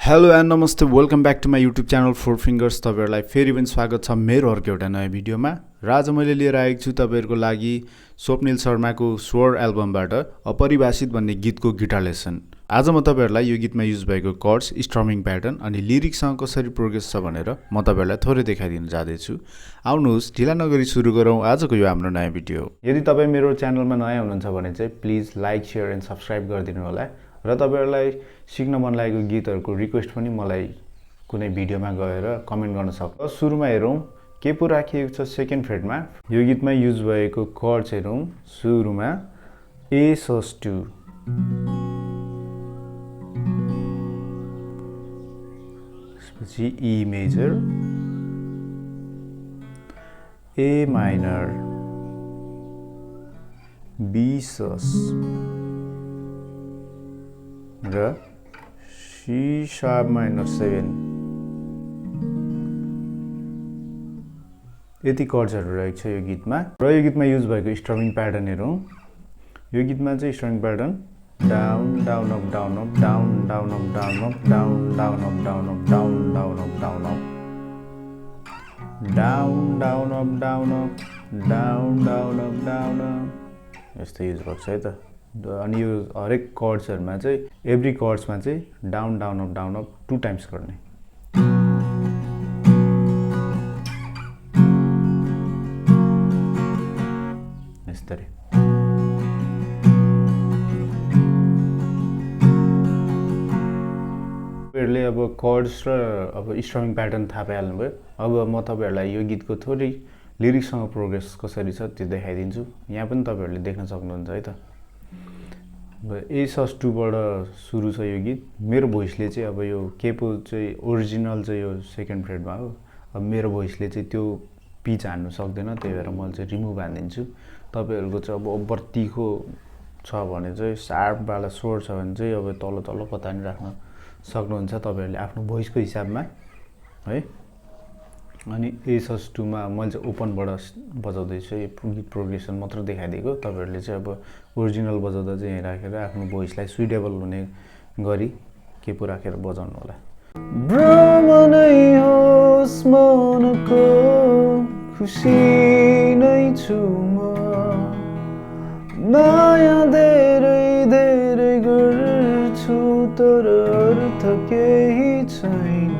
Hello and नमस्ते welcome back to my YouTube channel four fingers. तपाईँहरूलाई फेरि पनि स्वागत छ मेरो अर्को एउटा नयाँ भिडियोमा। र आज मैले लिएर आएको छु तपाईँहरूको लागि स्वप्निल शर्माको स्वर एल्बमबाट अपरिभाषित भन्ने गीतको गिटार लेसन। आज म तपाईँहरूलाई यो गीतमा युज भएको कर्ड्स, स्ट्रमिङ प्याटर्न अनि लिरिक्ससँग कसरी प्रोग्रेस छ भनेर म तपाईँहरूलाई थोरै देखाइदिन जाँदैछु। आउनुहोस् ढिला नगरी सुरु गरौँ आजको यो हाम्रो नयाँ भिडियो। यदि तपाईँ मेरो च्यानलमा नयाँ हुनुहुन्छ भने चाहिँ please like, share and subscribe गरिदिनु होला। र तपाईहरुलाई सिक्न मन लागेको गीतहरुको रिक्वेस्ट पनि मलाई कुनै भिडियोमा गएर कमेन्ट गर्न सक्नु। सुरुमा हेरौं के पो राखिएको छ सेकेन्ड फ्रेटमा। यो गीतमा युज भएको कर्ड्स हेरौं। सुरुमा A sus2, त्यसपछि E major, A minor, B sus र C sharp minor 7। यति कर्ड्सहरु रहेको छ यो गीतमा। र यो गीतमा युज भएको स्ट्रमिङ प्याटर्न हेरौं। यो गीतमा चाहिँ storming pattern down down up down up down down up down up down down up down up down down up down up down down up down up down down up down up यस्तो use भएको छ है त। अनि यो हरेक कर्ड्सहरुमा चाहिँ every कर्ड्समा चाहिँ डाउन डाउन अप 2 टाइम्स गर्ने। यसरी तपाईहरुले अब कर्ड्स र अब स्ट्रमिङ प्याटर्न थाहा पाइहाल्नुभयो। अब म तपाईहरुलाई यो गीतको थोरै लिरिक्ससँग प्रोग्रेस कसरी छ त्यो देखाइदिन्छु। यहाँ पनि तपाईहरुले देख्न सक्नुहुन्छ है त। A sus2 बाट सुरु छ यो गीत। मेरो भोइसले चाहिँ अब यो केपो चाहिँ ओरिजिनल चाहिँ यो सेकेन्ड फ्रेटमा हो। अब मेरो भोइसले चाहिँ त्यो पिच हान्नु सक्दैन, त्यही भएर म चाहिँ रिमुभ हान्दिन्छु। तपाईहरुको चाहिँ अब ओभर तिखो छ भने चाहिँ शार्प वाला स्वर छ भने चाहिँ अब तल तल कता नि राख्न सक्नुहुन्छ तपाईहरुले आफ्नो भोइसको हिसाबमा है। अनि A sus2 मा मैले चाहिँ ओपनबाट बजाउँदै छु। यो गीत प्रोग्रेसन मात्र देखाइदिएको। तपाईहरुले चाहिँ अब ओरिजिनल बजाउँदा चाहिँ यहाँ राखेर आफ्नो भोइसलाई सुइटेबल हुने गरी के पो राखेर बजाउनु होला। भ्रमनै होस् मनको खुसी नै छु म, माया धेरै धेरै गर्छु तर अर्थ केही छैन,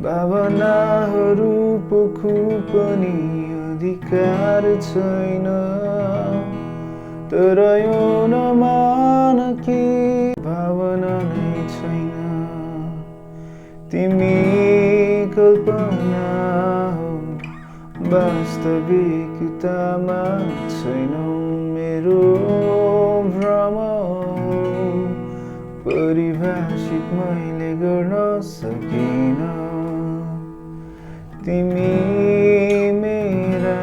भावनाहरू पोखु पनि अधिकार छैन, तर यो नमान कि भावना नै छैन, तिमी कल्पना हो वास्तविकतामा छैनौ, मेरो भ्रम परिभाषित मैले गर्न सकिन, तिमी मेरा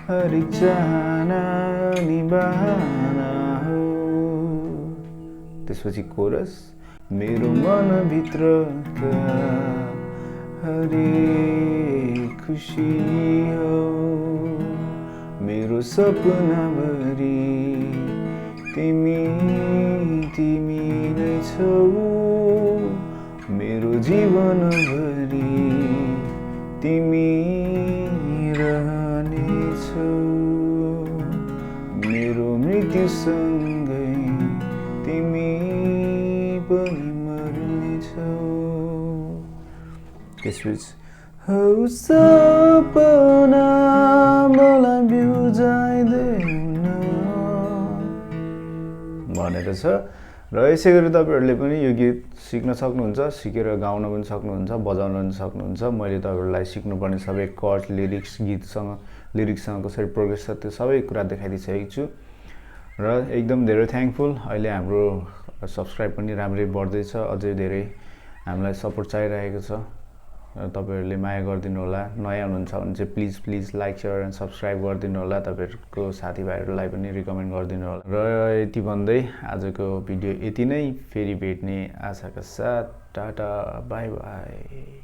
हरेक चाहना अनि बहाना हो। त्यसपछि कोरस मेरो मनभित्रका हरेक खुसी हो, मेरो सपनाभरि तिमी तिमी नै छौ, मेरो जीवनभरि तिमी रहनेछौ, मेरो मृत्युसँगै तिमी पनि मर्नेछौ। त्यसपछि हौ सपना मलाई बिउजाइदेऊ भनेर छ। र यसै गरी तपाईहरुले पनि यो गीत सिक्न सक्नुहुन्छ, सिकेर गाउन पनि सक्नुहुन्छ, बजाउन पनि सक्नुहुन्छ। मैले तपाईहरुलाई सिक्नुपर्ने सबै कर्ड, लिरिक्ससँग कसरी प्रोग्रेस छ त्यो सबै कुरा देखाइदिइसकेको छु। र एकदम धेरै थ्याङ्कफुल। अहिले हाम्रो सब्स्क्राइब पनि राम्रै बढ्दैछ, अझै धेरै हामीलाई सपोर्ट चाहिरहेको छ। तपाईहरुले माया गरिदिनु होला। नयाँ हुनुहुन्छ भने चाहिँ please like, share and subscribe गरिदिनु होला। तपाईहरुको साथीभाइहरुलाई पनि रिकमेन्ड गरिदिनु होला। र यति भन्दै आजको भिडियो यति नै। फेरि भेट्ने आशाका साथ टाटा बाई बाई।